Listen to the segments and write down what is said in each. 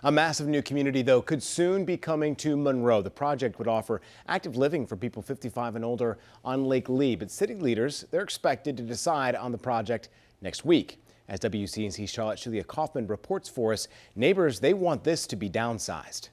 A massive new community, though, could soon be coming to Monroe. The project would offer active living for people 55 and older on Lake Lee. But city leaders, they're expected to decide on the project next week. As WCNC Charlotte's Julia Kaufman reports for us, neighbors, they want this to be downsized.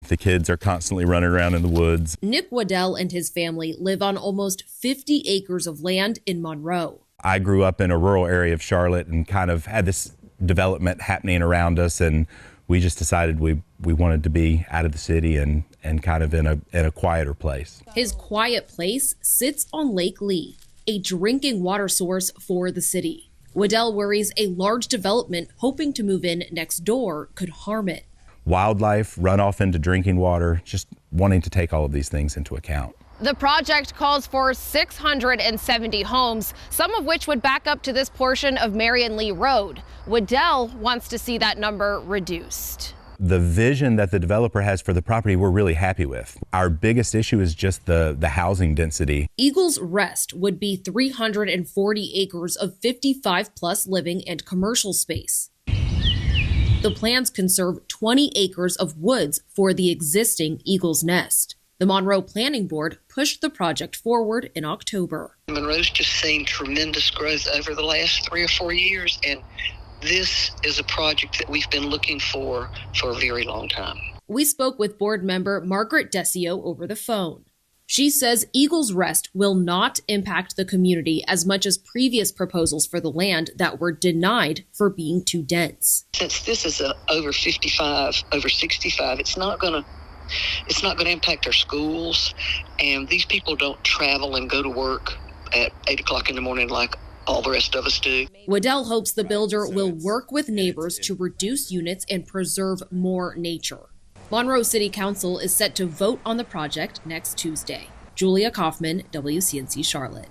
The kids are constantly running around in the woods. Nick Waddell and his family live on almost 50 acres of land in Monroe. I grew up in a rural area of Charlotte and kind of had this development happening around us, and we just decided we wanted to be out of the city and kind of in a quieter place. His quiet place sits on Lake Lee, a drinking water source for the city. Waddell worries a large development hoping to move in next door could harm it. Wildlife, runoff into drinking water, just wanting to take all of these things into account. The project calls for 670 homes, some of which would back up to this portion of Marion Lee Road. Waddell wants to see that number reduced. The vision that the developer has for the property, we're really happy with. Our biggest issue is just the housing density. Eagles Rest would be 340 acres of 55-plus living and commercial space. The plans conserve 20 acres of woods for the existing Eagles Nest. The Monroe Planning Board pushed the project forward in October. Monroe's just seen tremendous growth over the last 3 or 4 years, and this is a project that we've been looking for a very long time. We spoke with board member Margaret Desio over the phone. She says Eagles Rest will not impact the community as much as previous proposals for the land that were denied for being too dense. Since this is over 55, over 65, it's not going to impact our schools, and these people don't travel and go to work at 8 o'clock in the morning like all the rest of us do. Waddell hopes the builder will work with neighbors to reduce units and preserve more nature. Monroe City Council is set to vote on the project next Tuesday. Julia Kaufman, WCNC Charlotte.